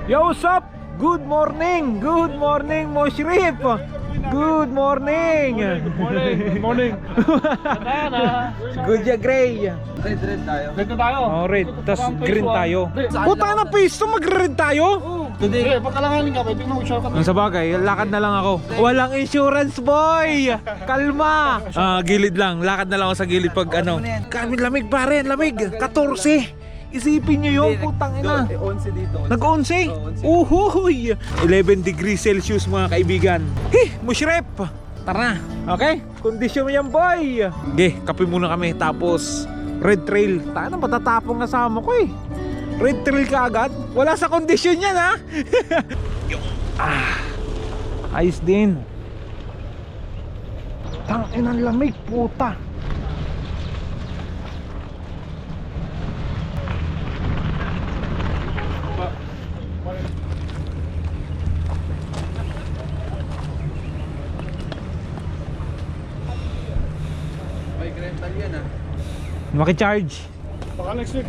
Yo, what's up? Good morning! Good morning, Moshrif! Good morning! Good morning. Good ya, Gray! Red tayo. Red tayo. Oh, red. Tas green tayo. Puta na pisto, mag-red tayo? Today, pagkalanganin ka, pwede mo shortcut. Ang sabagay, lakad na lang ako. Walang insurance, boy! Kalma! Gilid lang. Lakad na lang ako sa gilid pag ano. Kami lamig pare, lamig. 14. Isipin nyo yung putang ina. 11 dito. Nag-11? Uhuy! 11 degrees Celsius mga kaibigan. Mushrep! Tara na, okay? Kondisyon mo yan, boy! Okay, kape muna kami. Tapos, red trail. Tayo na, matatapong kasama ko eh. Red trail ka agad? Wala sa kondisyon yan, ha? Ayos din. Tangin ang lamig, puta. May rental yan ah. Maki-charge. Baka next week,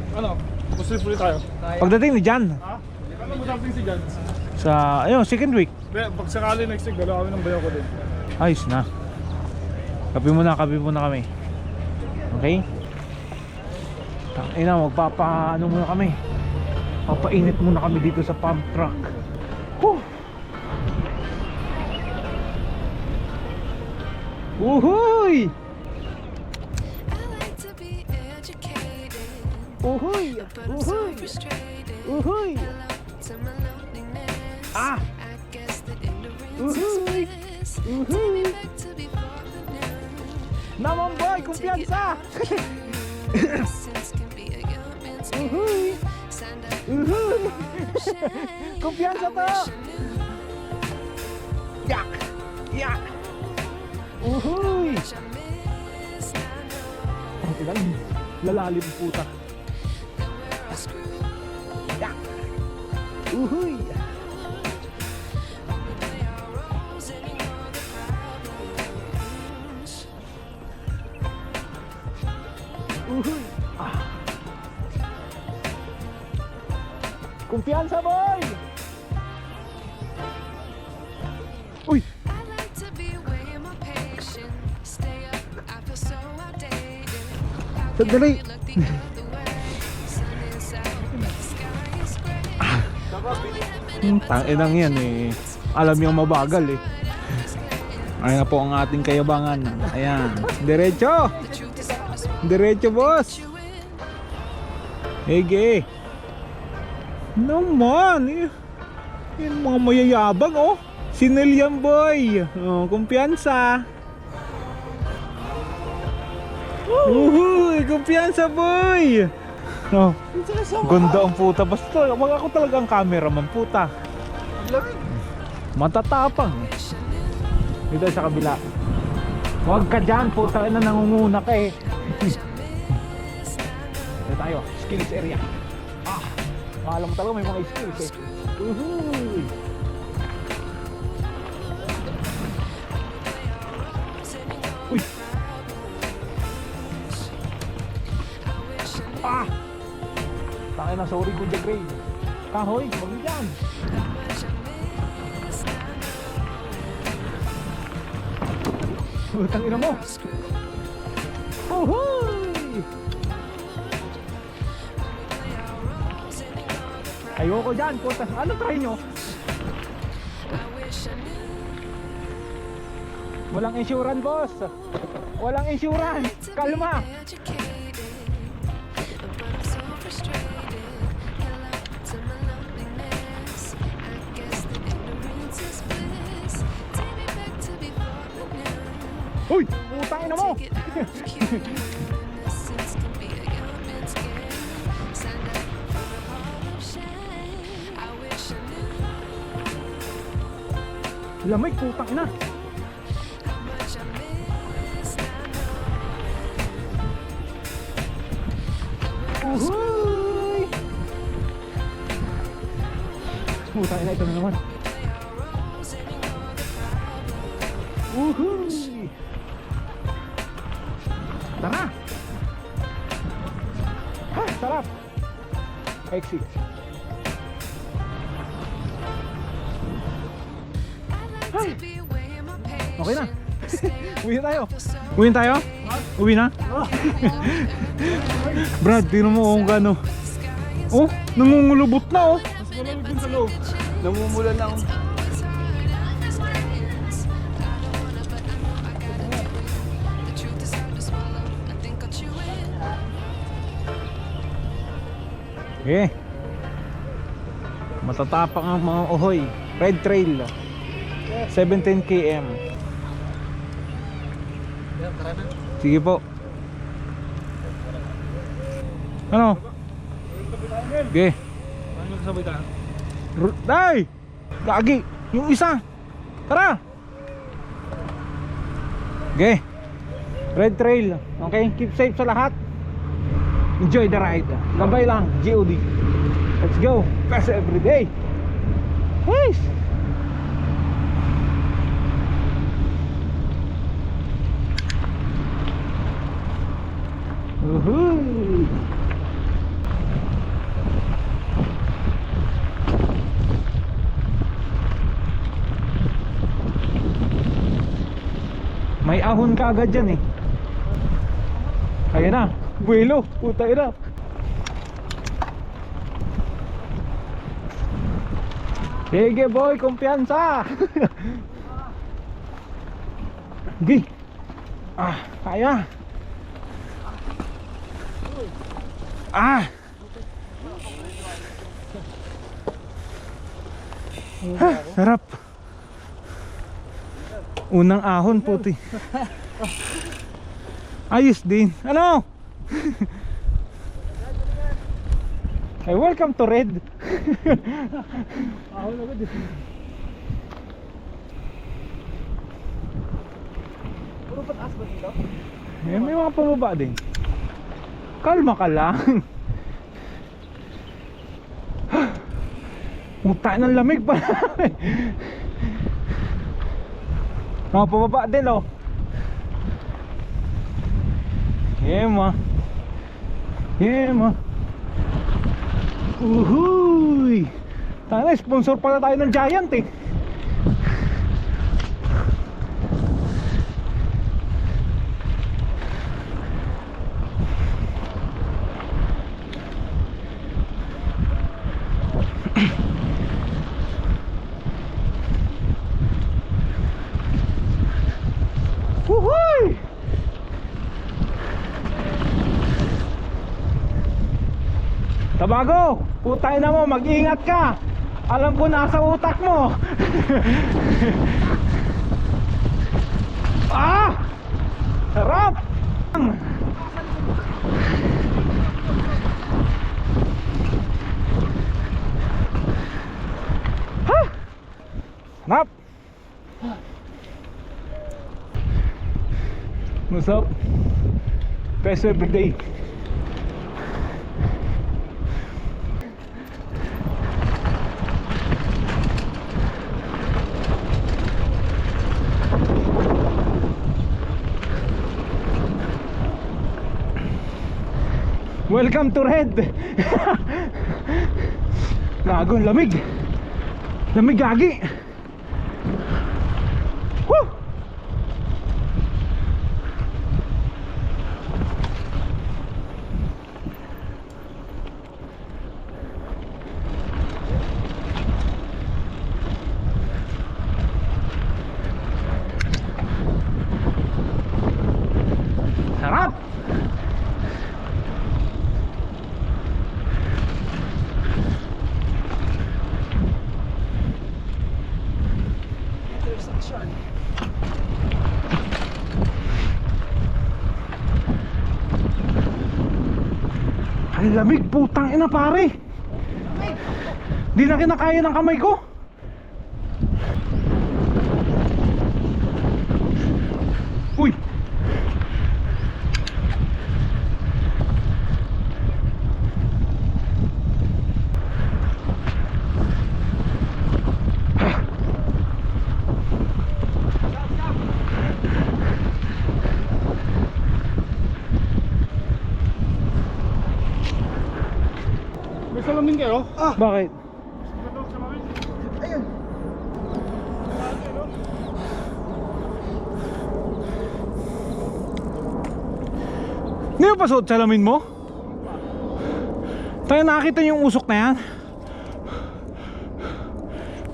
Muslim ulit tayo. Pagdating ni Jan. Ha? Kailan mo dating si Jan? Sa, ayun, second week. Pag sakali next week, dalawa kami ng bayaw ko din. Ayos na. Kape muna kami. Okay? Tangina, magpapa-ano muna kami. Papainit muna kami dito sa pump truck. Whew! Uhuy! Uhuy! Uhuy! Uhuy! Ah! Uhuy! Uhuy! Naman boy, kumpiyansa! Uhuy! Uhuy! Kumpiyansa to! Yak! Yak! Uhuy! Ang ilang lalalim puta. Yak! Uhuy! Uhuy! Ah! Kumpiyansa boy! Uy! Sandali! Tanginang yan eh. Alam yung mabagal eh. Ayan na po ang ating kayabangan. Ayan. Diretso! Diretso boss! Ege! Naman eh. Yan mga mayayabang oh. Sinil yan boy. Oh, kumpiyansa. Uhuy! Kumpiyansa boy! Oh, ganda ang puta. Basta wag ako talaga ang cameraman puta. Matatapang eh. Dito sa kabila. Huwag ka dyan puta na nangunguna ka eh. Dito tayo, skills area. Alam mo talaga may mga skills eh. Uhuy! Uy! Tangin na, sorry Kuya Gray. Kahoy, wag dyan. Tangin na mo. Uhuy! Ayoko dyan, puta. Ano try nyo? Walang insurance, boss. Walang insurance. Kalma. Uy! Putangin na mo! Lamig, putang na. Uhuy! Putang na, ito na naman. Uhuy! Tara! Ha, sarap! Exit. Okay na. Uwi na tayo. Uwi na tayo? Uwi na? Brad, tingnan mo kung gano. Oh, nangungulubot na oh. Mas malamig dun sa loob. Namumula lang. Eh. Matatapang ang mga ohoy. Red Trail. 17 km. Sige po. Ano? Okay. Ano kasabay tayo? Day! Lagi! Yung isa! Tara! Okay. Red Trail. Okay? Keep safe sa lahat. Enjoy the ride. Gabay lang. GOD. Let's go. Best every day. Peace! Woohoo! May ahon ka agad dyan eh. Ayan na. Buwelo. Puta ina. Sige boy, kumpiyansa. Gi. Ah, kaya. Ah. Sarap. Unang ahon puti. Ayos din. Ano? Hey, welcome to Red. Ahon agad eh. Puro pataas ba dito? Eh, may mga pababa din. Kalma ka lang. Muta ng lamig pa. Mga pababa din oh. Yema. Yema. Uhuy. Tara, sponsor pala tayo ng Giant eh. Uhuy. Tabago, putay na mo, mag-ingat ka. Alam ko nasa utak mo. Ah! Sarap! Ha! Sarap! What's up? Best every day. Welcome to Red. Gago, lamig. Lamig gagi. Woo! Sarap. Ang lamig, putang ina pare. Di na kinakaya ng kamay ko. Uy. May salamin kayo? Bakit? Ito, salamin. Ayun. pa suot salamin mo? Tayo nakita niyo yung usok na yan?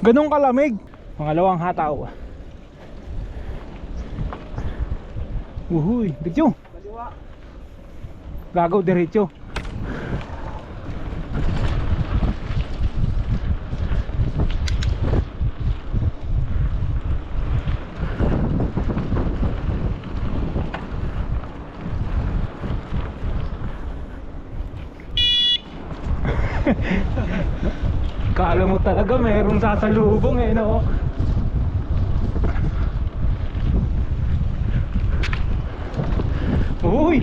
Ganong kalamig. Pangalawang hataw. Uhuy, diretso. Gagaw diretso. Kala mo talaga mayroong sasalubong eh, no? Uy!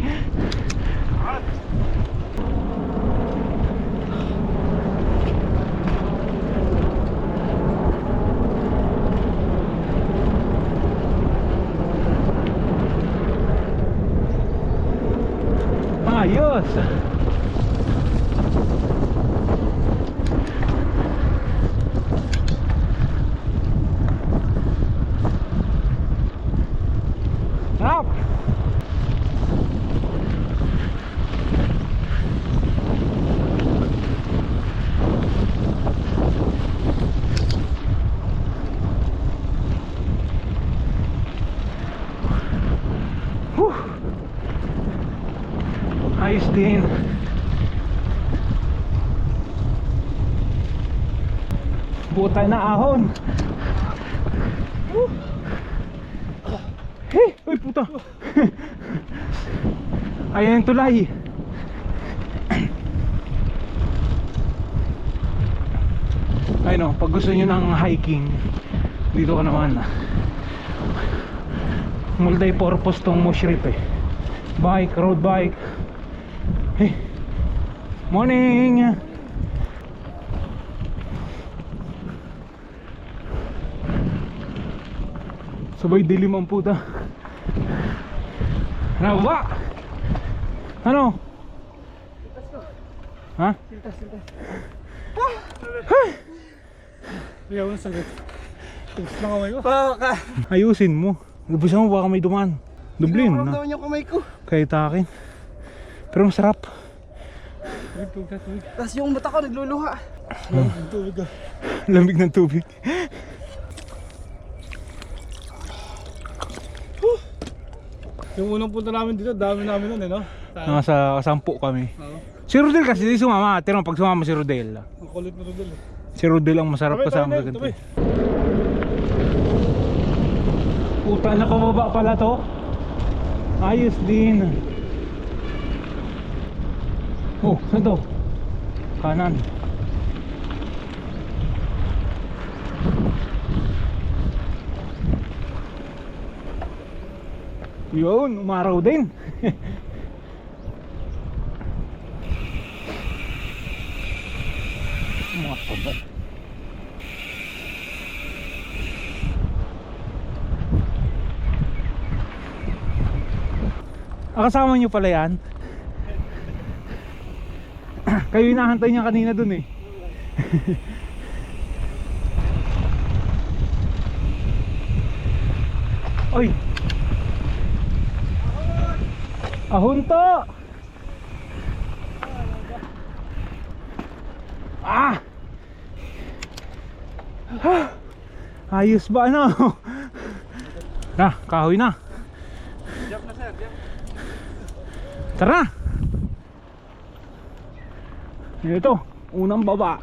Ayos! Up! Whew. Ayos din. Buta na ahon. Hey! Uy puta! Ayan yung tulay. Ay no, pag gusto nyo ng hiking, dito ka naman. Multi-purpose tong Mushrip eh. Bike, road bike. Hey! Morning! Sabay dilim ang puta. Ano ba? Ano? Ha? Sintas. Ayaw na sagot. Tugos na kamay ko. Ayusin mo. Lubusan mo baka may dumaan. Dublin na. Naman yung kamay ko. Kahit akin. Pero masarap. Tugos. Tapos yung mata ko nagluluha. Tubig ka. Lamig ng tubig. Yung unang punta namin dito, dami namin nun eh, no? Nasa 10 kami. Oo. Si Rodel kasi di sumama. Pero pag sumama si Rodel, Ang kulit na Rodel eh. si Rodel ang masarap kasama sa ganito. Puta na pababa pala to. Ayos din. Oh, saan to? Kanan. Yun, umaraw din. Mga pababa. Kasama nyo pala yan? Kayo hinahantay niya kanina dun eh. Oy! Ahon to! Ah! Ayos ba ano? Na, kahoy na. Jump na sir, jump. Tara! Ito, unang baba.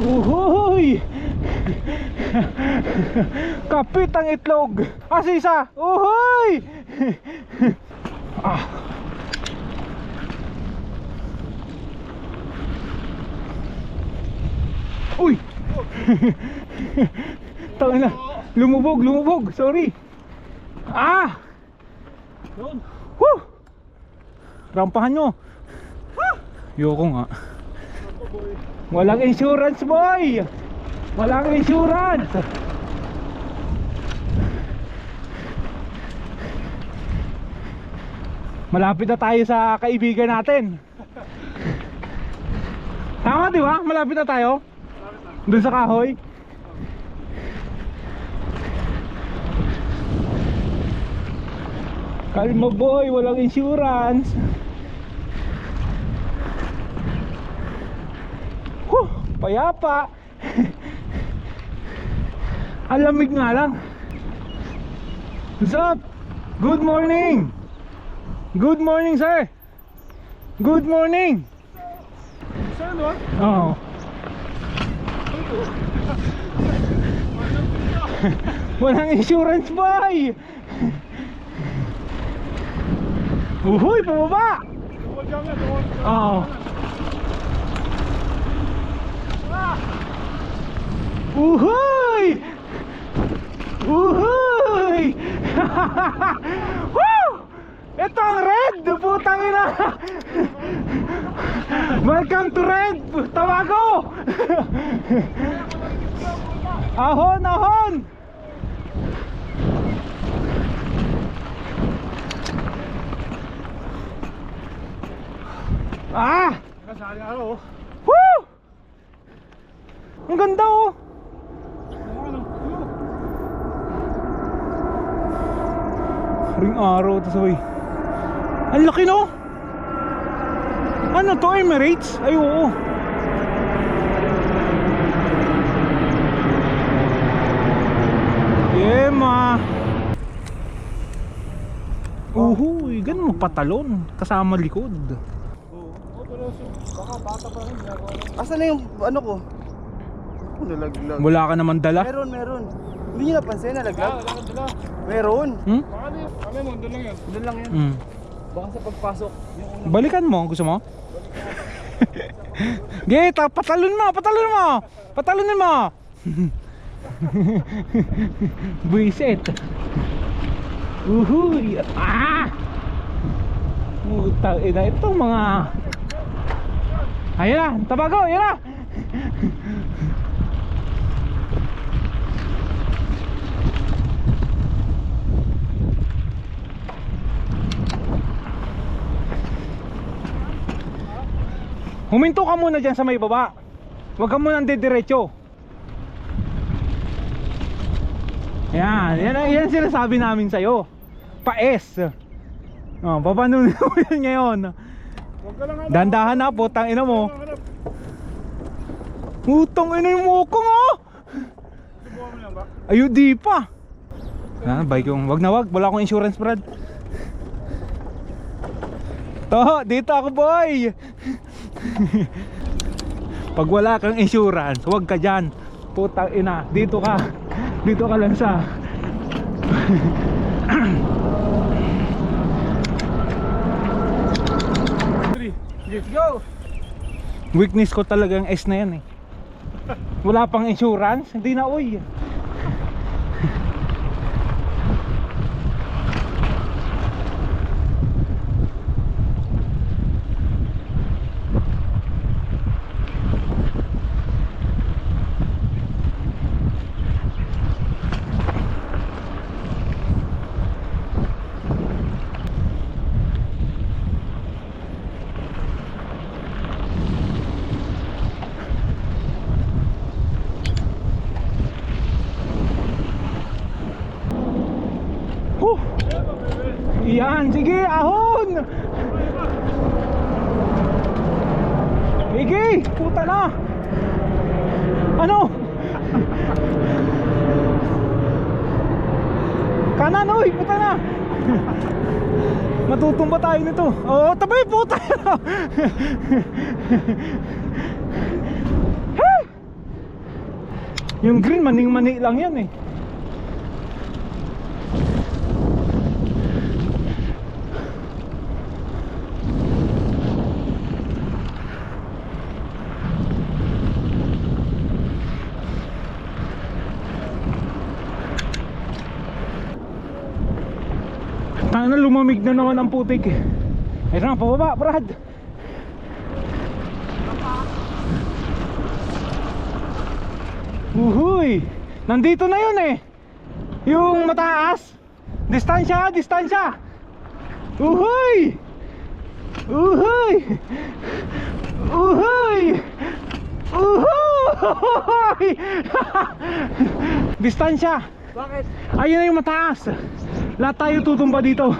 Uhoy! Kapit ang itlog. Asisa! Uhoy! Ah. Uy! Tangina, lumubog, sorry. Ah! Doon. Woo! Rampahan nyo. Yoko nga. Walang insurance, boy! Walang insurance! Malapit na tayo sa kaibigan natin. Tama di ba? Malapit na tayo. Doon sa kahoy. Kalma boy, walang insurance. Payapa. Ang lamig nga lang. What's up? Good morning. Good morning, sir. Good morning. Saan ba? Oo. Walang insurance, boy. Uhuy, pababa. Oo. Uhuy! Uhuy! Woo! Ito ang red! Putang ina! Welcome to Red! Tawago! Ahon! Ahon! Ah! Kasali ako. Woo! Ang ganda oh! Ring araw to sabay. Ang laki no? Ano to, Emirates? Ay oo. Yema. Uhuy, ganun magpatalon kasama likod. Baka bata pa rin. Asan na yung ano ko? Oh, nalaglag. Wala ka naman dala? Meron. Hindi nyo napansin, nalaglag? Wala kang dala. Meron. Baka di. Kami mo, doon lang yan. Doon lang yan. Baka sa pagpasok. Yung una. Balikan mo, gusto mo? Gita, patalon mo, patalon mo. Patalonin mo. Buisit. Uhuy. Ah! Utang ina itong mga. Ayun na, tabago, ayun na. Huminto ka muna dyan sa may baba. Huwag ka muna didiretso. Yan sinasabi namin sa'yo. Pa-S. Oh, papanunin mo yan ngayon. Huwag ka lang hanap. Dandahan na po, tang ina mo. Utang ina mo ko nga. Subukan mo lang ba? Ayun di pa. Bike yung, wag na wag, wala akong insurance, Brad. To, dito ako boy. Pag wala kang insurance, huwag ka dyan. Putang ina, dito ka. Dito ka lang sa Let's go! weakness ko talaga ang S na yan eh. Wala pang insurance, hindi na uy. Yan, sige, ahon! Sige, puta na! Ano? Kanan, oy, puta na! Matutumba tayo nito. Oo, tabay, puta na! Yung green, maning-mani lang yan eh. Tangina, lumamig na naman ang putik eh. Ayun na, pababa, Brad. Uhuy! Nandito na yun eh. Yung mataas. Distansya, distansya. Uhuy! Uhuy! Uhuy! Uhuy! Distansya. Bakit? Ayun na yung mataas. Lahat tayo tutumba dito.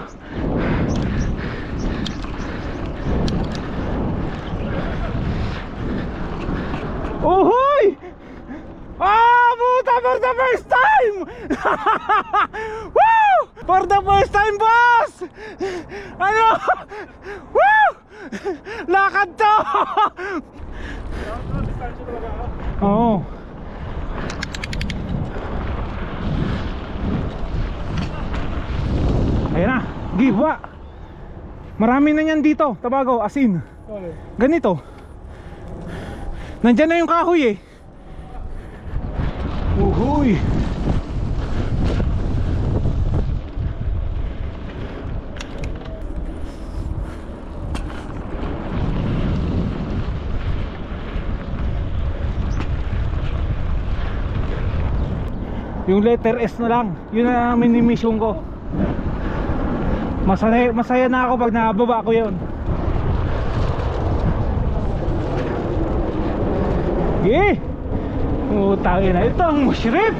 Uhoy! Ah, puta, for the first time! Woo! For the first time, boss! Ano? Woo! Lakad to! Oo. Ayan na, giwa. Marami na yan dito, Tabago, asin. Ganito. Nandyan na yung kahoy eh. Uhuy. Yung letter S na lang, yun na ang mini-mission ko. Masaya na ako pag nakababa ko yun. Yeah! Utangin na ito ang mushrip.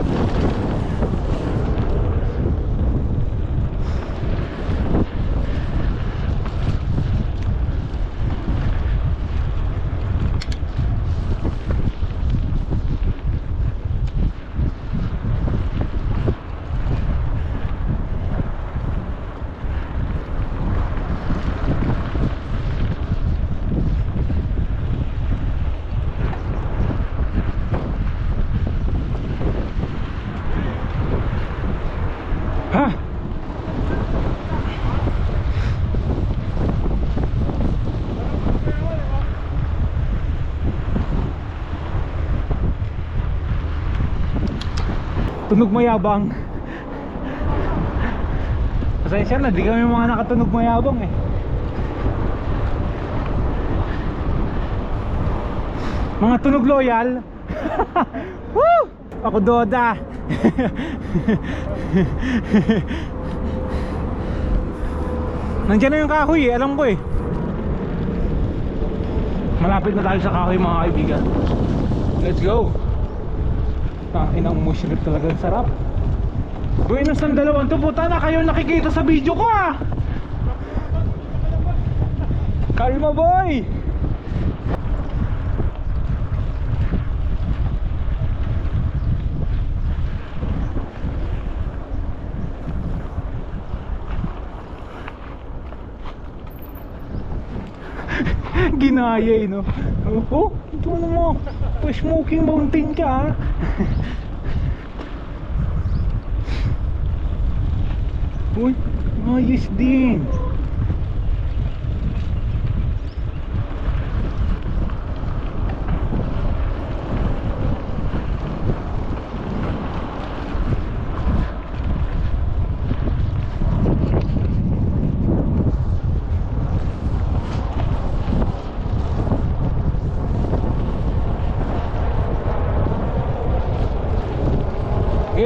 Ha? Tunog mayabang. Pasensya na, di kami mga nakatunog mayabang eh. Mga tunog loyal. Woo! Ako Doda. Nandiyan na yung kahoy eh, alam ko eh. Malapit na tayo sa kahoy mga kaibigan. Let's go. Inang mushrip talaga, sarap. Buenos ng dalawang to, puta na kayo nakikita sa video ko ah. Kalma boy. Ginaya eh no. Oh, ito mo smoking mountain ka ah. Uy, ayos din.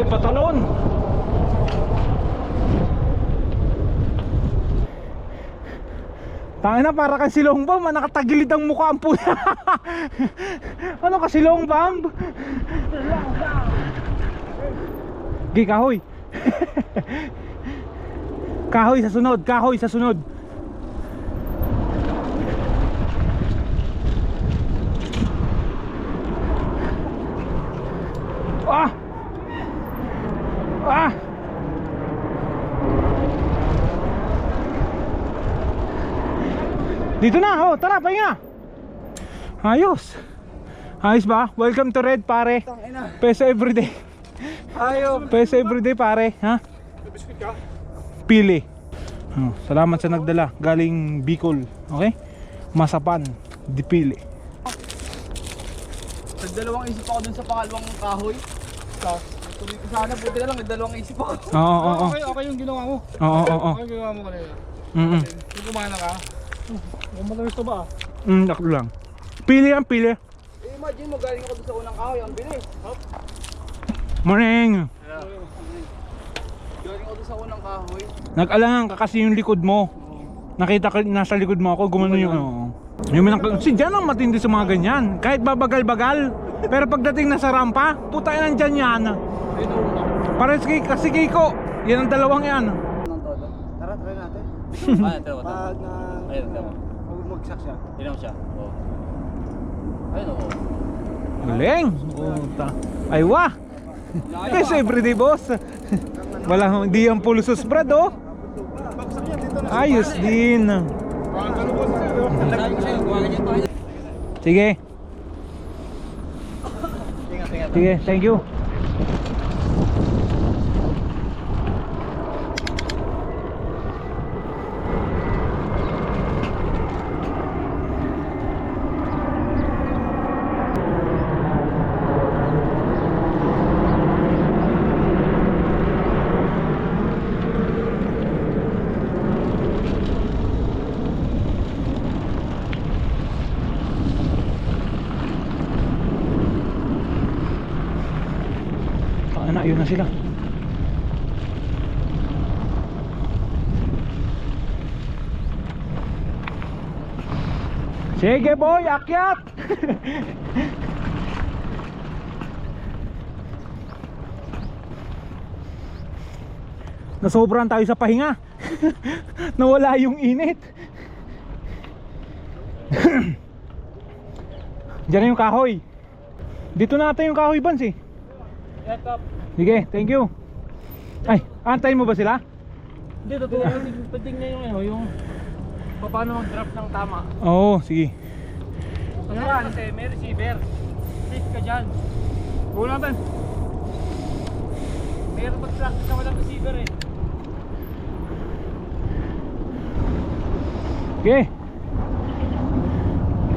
Patalon. Tangin na, para kang silong bomb, nakatagilid ang mukha ang puta. Ano ka silong bomb? Gi, kahoy. Kahoy sa sunod, kahoy sa sunod. Ah! Ah! Dito na, oh, tara, pahinga. Ayos. Ayos ba? Welcome to Red, pare. Peso everyday. Ayaw. Peso everyday, pare, ha? Pili. Oh, salamat sa nagdala. Galing Bicol, okay? Masapan, di pili. Nagdalawang isip ako dun sa pangalawang kahoy. Sana buti na lang, nagdalawang isip ako. Oo. Okay yung ginawa mo. Oo. Okay yung ginawa mo kanina. Mm-mm. Kung kumana ka. Kung matamis to ba? Ako lang. Pili yan, pili. Imagine mo, galing ako dun sa unang kahoy, ang bilis. Morning. Galing ako dun sa unang kahoy. Nag-alangan ka kasi yung likod mo. Nakita ko nasa likod mo ako, gumano yung ano. Si Jan ang matindi sa mga ganyan. Kahit babagal-bagal. Pero pagdating na sa rampa, putay nandyan yan. Pares kasi Kiko. Yan ang dalawang yan. Tara, try natin. Pag na... Ayun, tama. Magsak siya. Tinan mo siya. Oo. Ayun, oo. Galing. Puta. Ay wah. Kasi everyday boss. Wala, hindi yan pulsos brad oh. Ayos din. Sige. Sige, thank you. Anak, yun na sila. Sige boy, akyat. Nasobran tayo sa pahinga. Nawala yung init. Diyan na yung kahoy. Dito natin yung kahoy Bans eh. Sige, thank you. Ay, antayin mo ba sila? Hindi, totoo. Patingnan yung ano, yung paano mag-drop ng tama. Oo, sige. Ano yan? Kasi may receiver. Safe ka dyan. Go natin. Mayroon mag-practice na walang receiver eh. Sige.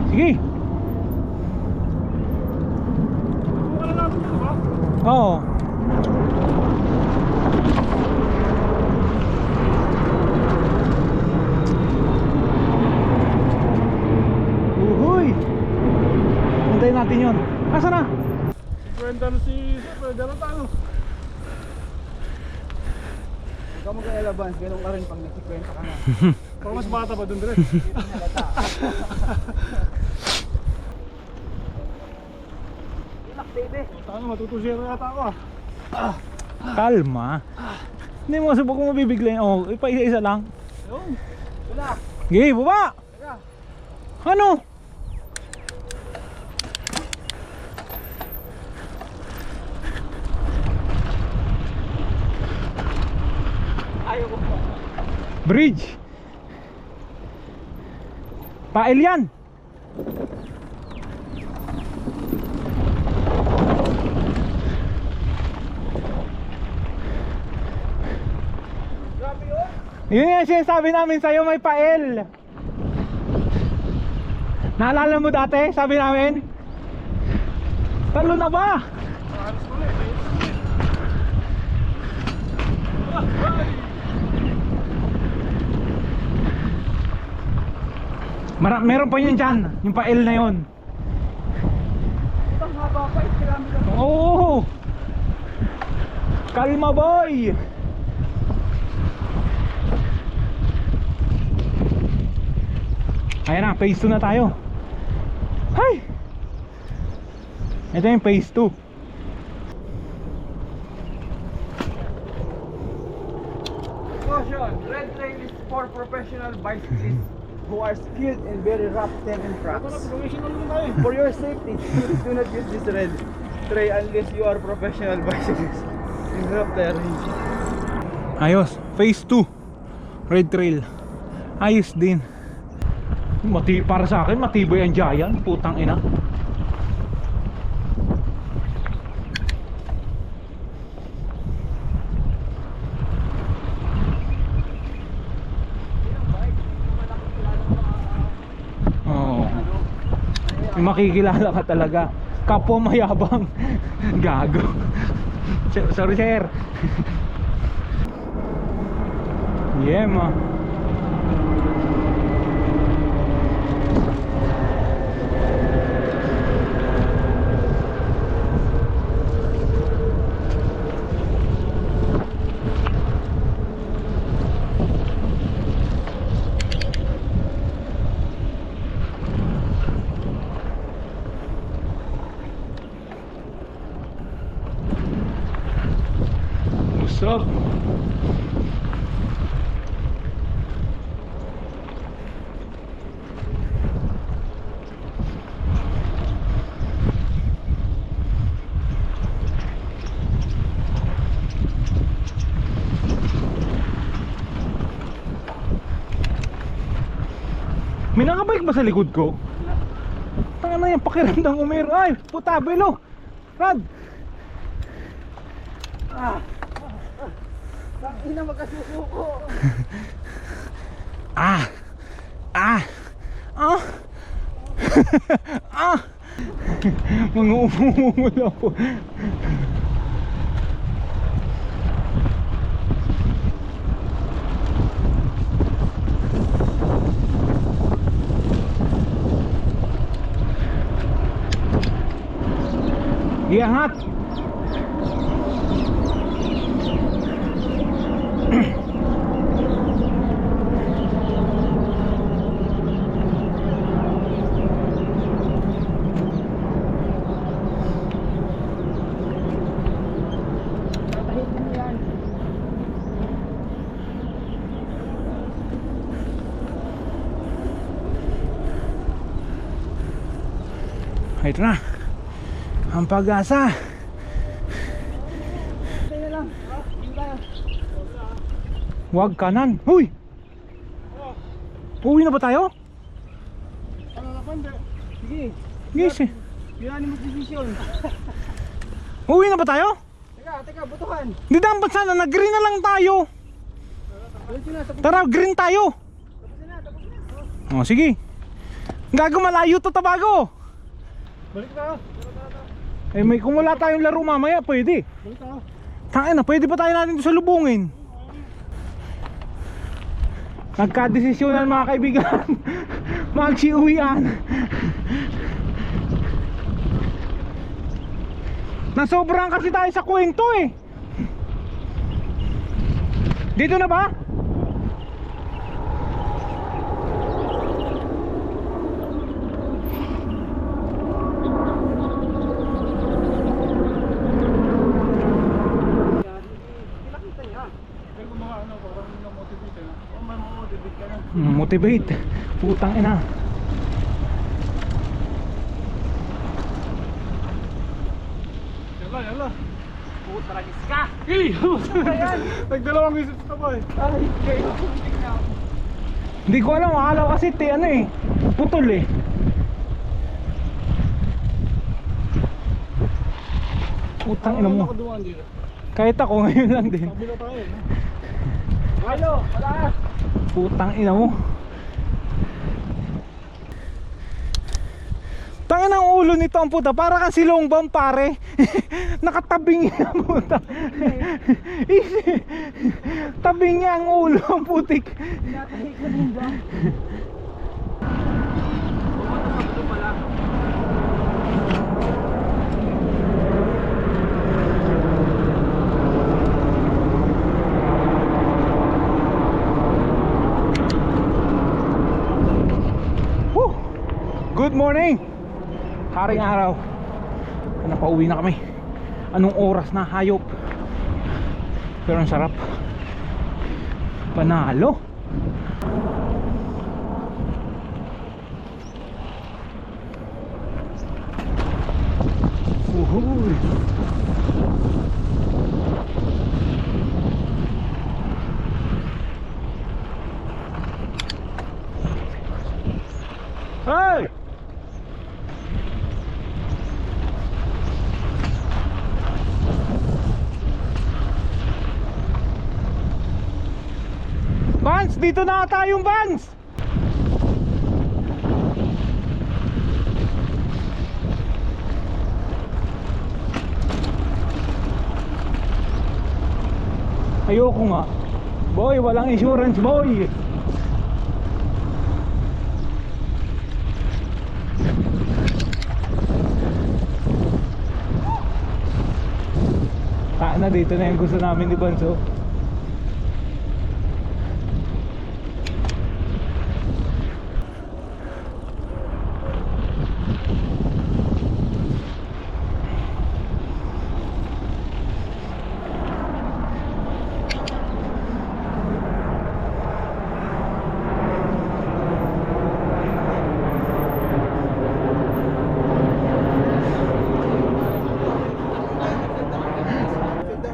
Sige. Buka na natin ito ba? Oo. Uhuy. Hintayin natin yun. Asa na? Kwenta na si Sir, dala tayo. Huwag ka mag-alala Bans, ganun ka rin pag nagsikwenta ka na. Parang mas bata pa dun dire. Tama, matutusira yata ako ah. Kalma. Hindi mo subok kung mabibigla yun. Oh, ipa-isa-isa lang. Yun, wala. Sige, baba. Teka. Ano? Ayaw ko pa. Bridge. Pail yan. Grabe yun. Yun yung sinasabi namin sa'yo, may pael. Naalala mo dati, sabi namin? Talo na ba? Meron pa yun dyan, yung pael na yun. Ang haba pa, kilometer. Oo. Kalma boy. Ayan na, phase 2 na tayo. Hay! Ito yung phase 2. Caution, red trail is for professional bicyclists who are skilled in very rough terrain tracks. Professional mo tayo. For your safety, do not use this red trail unless you are professional bicyclist in rough terrain. Ayos, phase 2 Red Trail. Ayos din. Para sa akin, matibay ang Giant. Putang ina. Oo. May makikilala ka talaga. Kapwa mayabang. Gago. Sorry sir. Yeah ma. What's up? Masakit ba sa likod ko? Tanga na yung pakiramdam umero. Ay, puta, belo. Rad. Bakit na magkasusuko? Ah. Mga umumula po. Iangat. Tatahitin mo yan. Ito na. Ang pag-asa. Tayo lang. Hindi tayo. Huwag kanan. Huy! Uwi na ba tayo? Ano na pande? Sige. Yes eh. Yan mo desisyon. Uwi na ba tayo? Teka, butuhan. Hindi dapat sana. Nag-green na lang tayo. Tara, green tayo. Oh, sige. Gago, malayo to, Tabago. Balik tayo. Eh, may kung wala tayong laro mamaya, pwede. Balik tayo. Tangin na, pwede pa tayo natin ito salubungin. Nagka-desisyonan mga kaibigan. Magsiuwian. Nasobrang kasi tayo sa kwento eh. Dito na ba? Pinakita niya. Kaya kung mga ano, parang na-motivate na. Oh, may motivate ka na. Motivate. Putang ina. Yala. Puta, ragis ka. Nagdalawang isip sa boy. Ay, kayo. Putik na ako. Hindi ko alam, akala ko kasi ano eh, putol eh. Putang ina mo. Nakadumaan dito. Kahit ako ngayon lang din. Kabila tayo eh. Halo, pataas. Putang ina mo. Tangin ang ulo nito ang puta, para kang si Longbang pare. Nakatabing niya puta. Tabing niya ang ulo ang putik. Pinatahi ka din ba? Pumunta sa buto pala. Woo! Good morning. Haring araw. Napauwi na kami. Anong oras na, hayop? Pero ang sarap. Panalo. Uhuy. Hey! Vans, dito na tayong Vans. Ayoko nga. Boy, walang insurance, boy. Na dito na yung gusto namin ni Banso.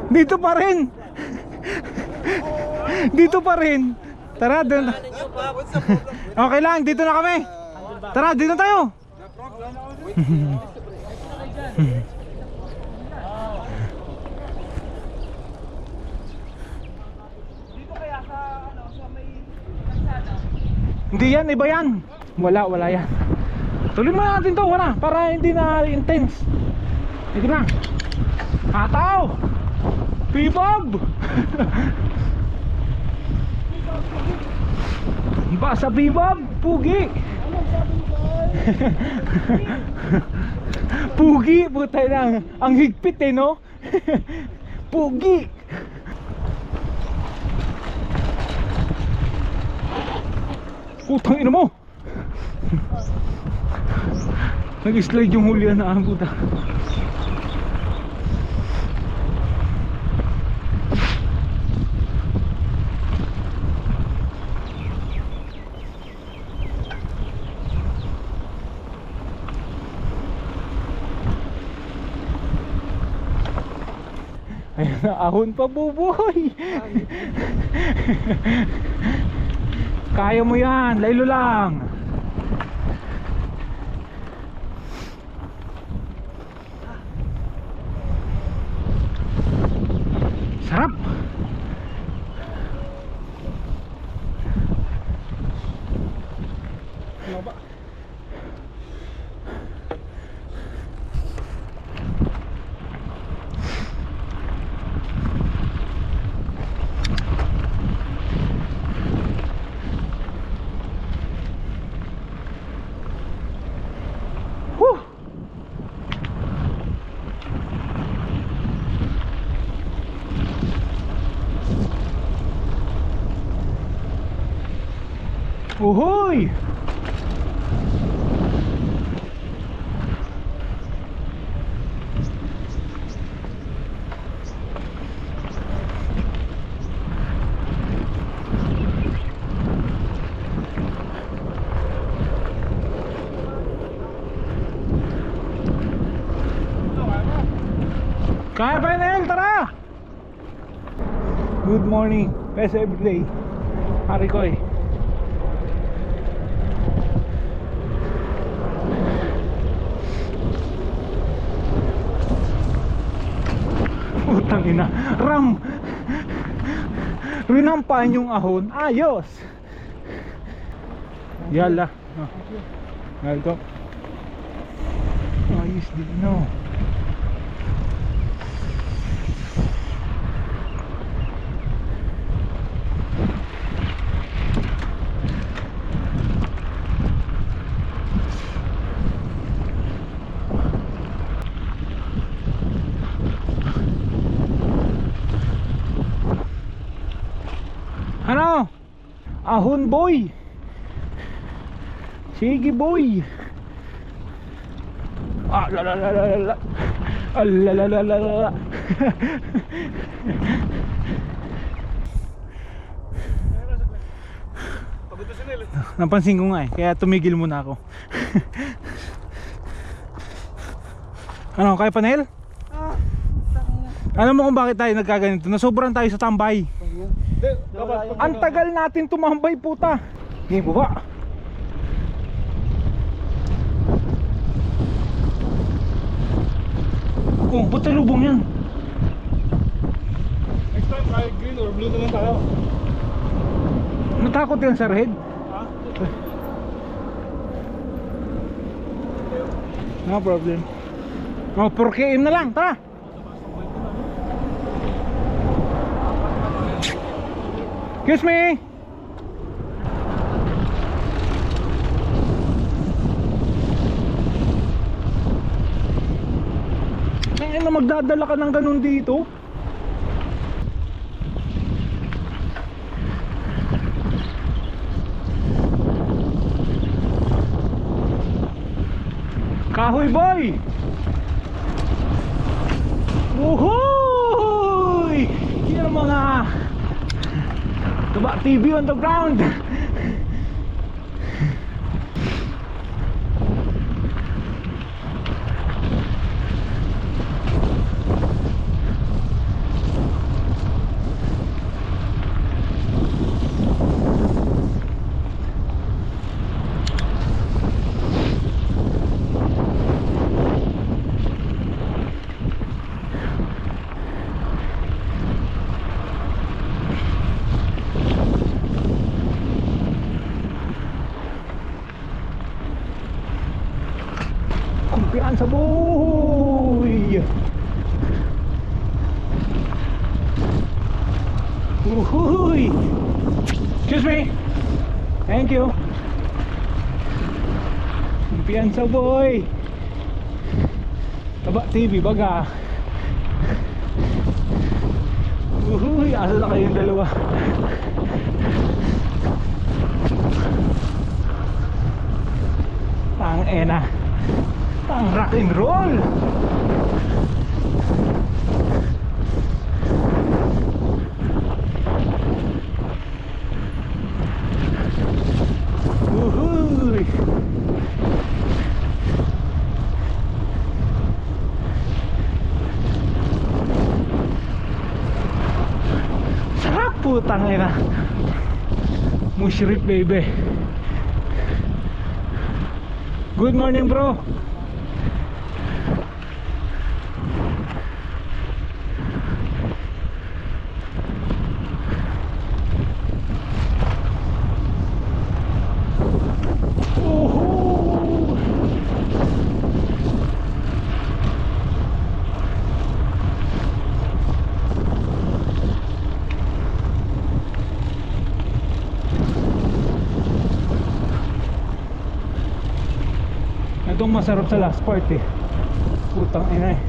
Dito pa rin. Dito pa rin. Tara doon. Okay lang, dito na kami. Tara, dito na tayo. Dito kaya sa ano, sa may kalsada. Hindi yan, iba yan. Wala yan. Tuloy mo natin to, wala. Para hindi na intense. Ito na. Hataw! Pibob! Ba sa Pibob? Pugi! Pugi! Putay lang. Ang higpit eh, no? Pugi! Putang ina mo! Nag-slide yung hulihan na ang puta. Ayun na, ahon pa buboy. Kaya mo yan, laylo lang. Sarap. Whew. Uhoy! Kaya pa yun, tara! Good morning, best everyday. Hari ko eh. Putang ina, ram! Rinampahan yung ahon, ayos! Yala. Welcome. Ayos din, no? Ano? Ahon boy. Sige boy. Ah la la la la la. Ah, la la la la la. Napansin ko nga eh, kaya tumigil muna ako. Ano, kaya panel? Alam mo kung bakit tayo nagkaganito? Nasobrahan tayo sa tambay. Ang tagal natin tumambay, puta. Hindi mo ba? Oh, ba't talubong yan? Next time, kahit green or blue naman tayo. Natakot yan sa red? Ha? No problem. Oh, 4KM na lang, tara. Excuse me. Ngayon na magdadala ka ng ganun dito. Kahoy boy. Woohoo! Yan ang mga Tuba TV on the ground. Uhuhuy. Excuse me. Thank you. Kumpiyansa boy. Taba TV baga. Uhuy, asa na kayong dalawa? Pang ena. Pang rock and roll. Uhuy. Sarap putang ina. Mushrip baby. Good morning bro. Itong masarap sa last part eh. Putang ina eh.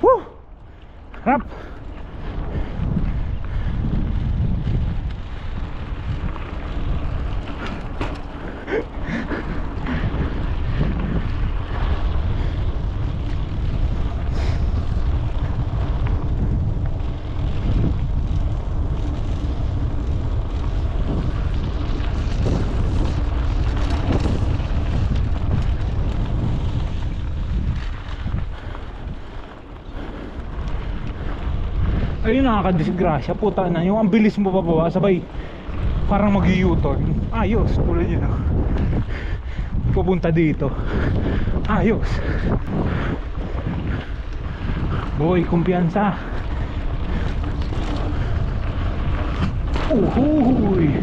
Woo! Harap! Ayun, nakakadisgrasya, puta na. Yung ang bilis mo pababa, sabay parang mag-u-turn. Ayos, tulad yun. Pupunta dito. Ayos. Boy, kumpiyansa. Uhuy.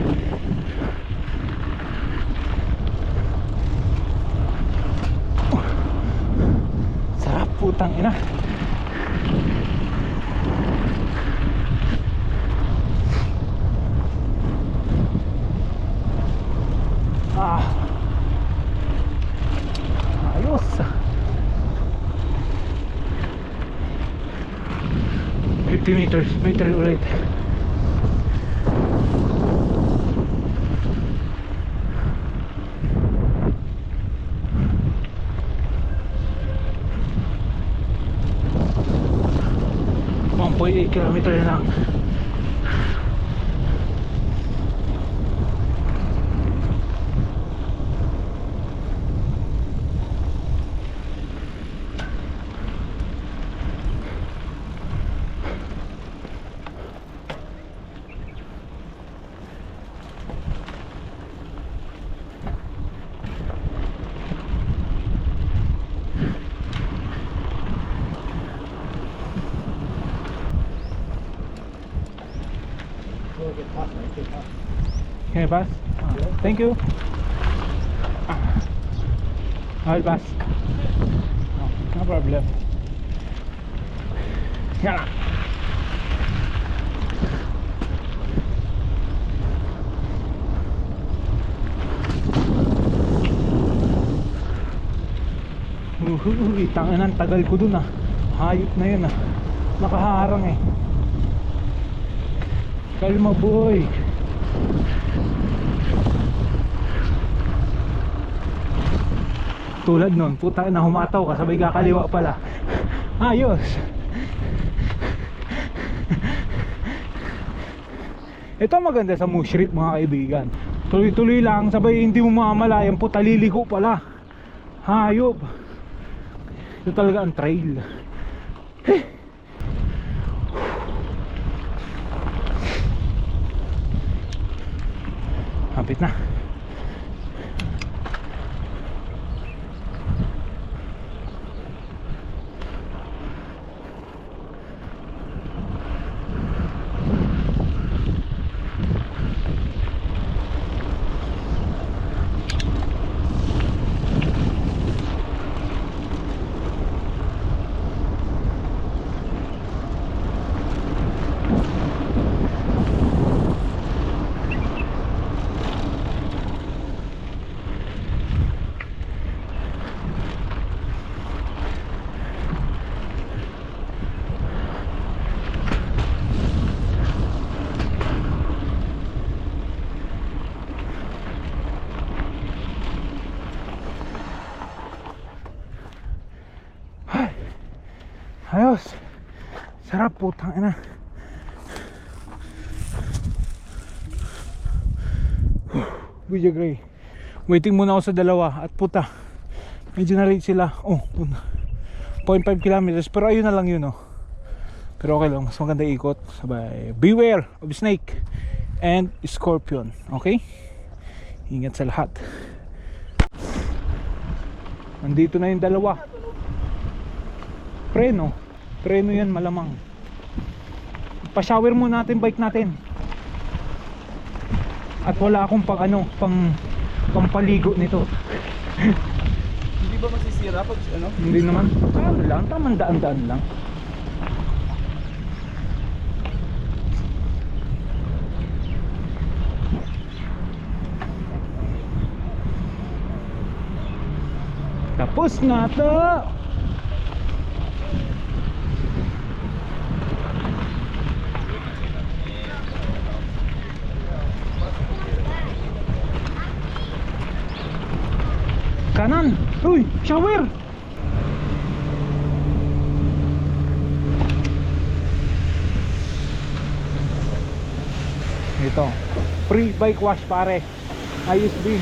Sarap putang ina. Ayos. 50 meters, meter ulit. Mampoy 8 kilometer na lang. Can I pass? Thank you. I'll pass. No problem. Yeah. Tanginan, tagal ko dun ah. Hayop na yun ah. Nakaharang eh. Kalma boy. Tulad nun, puta na humataw ka, sabay kakaliwa pala. Ayos. Ito maganda sa Mushrip mga kaibigan. Tuloy-tuloy lang, sabay hindi mo mamalayang puta liligo pala. Hayop. Ito talaga ang trail. Hapit na. Ayos. Sarap, putang ina. Video Gray. Waiting muna ako sa dalawa. At puta, medyo na-rate sila. Oh, 0.5 kilometers. Pero ayun na lang yun, oh. Pero okay lang, mas maganda ikot. Sabay, beware of snake and scorpion. Okay? Ingat sa lahat. Nandito na yung dalawa. Preno yan malamang. Pa-shower muna natin bike natin. At wala akong pampaligo nito. Hindi ba masisira pag ano? Hindi naman. Ano lang, tamang daan-daan lang. Tapos na to. Kanan. Uy, shower. Ito. Free bike wash pare. Ayos din.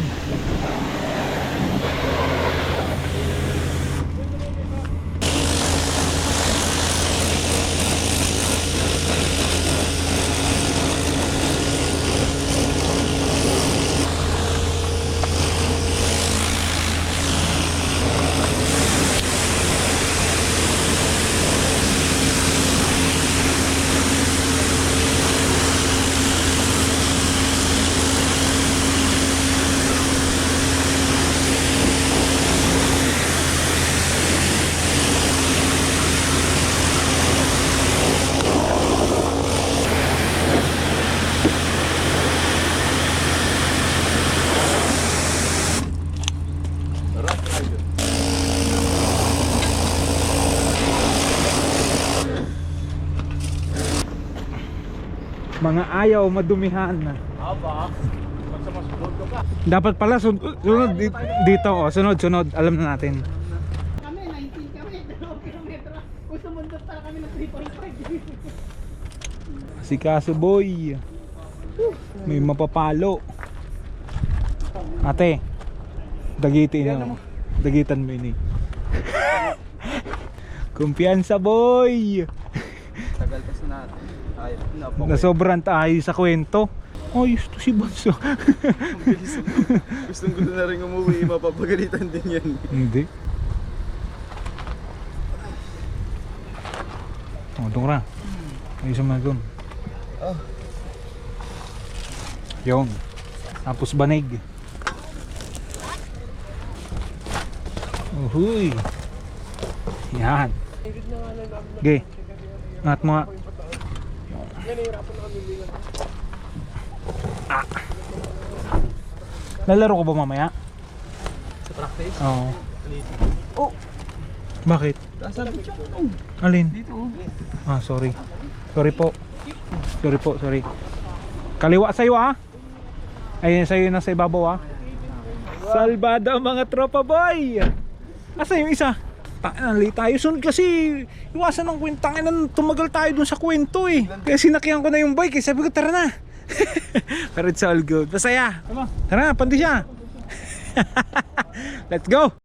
Mga ayaw madumihan. Aba. Basta mas good ka pa. Dapat pala sunod dito, oh. Sunod, alam na natin. Kami, 19 kami, 2 kilometro. Kung sumundot pala kami ng 3.5. Si Kaso boy. May mapapalo. Ate, dagitan mo yun eh. Kumpiyansa boy. Tagal kasi natin. Ay, Nasobrang tayo sa kwento. Ayos to si Bonso. Gustong gusto na rin umuwi, mapapagalitan din yan. Hindi. Oh, doon ka. Ayos naman doon. Oh. Yun. Tapos banig. Uhuy. Yan. Okay. Ngat mo nga. Ah. Lalaro ko ba mamaya? Sa practice? Oo. Oh! Bakit? Sabi siya. Alin? Dito. Ah, sorry. Sorry po. Sorry. Kaliwa sa'yo ah. Ayun sa'yo na sa ibabaw ah. Salbado mga tropa boy. Asa yung isa? Late tayo. Sunod kasi iwasan ng kwentang tumagal tayo dun sa kwento eh. Kaya sinakyan ko na yung bike eh. Sabi ko tara na. Pero it's all good. Masaya. Tara, pandi siya. Let's go.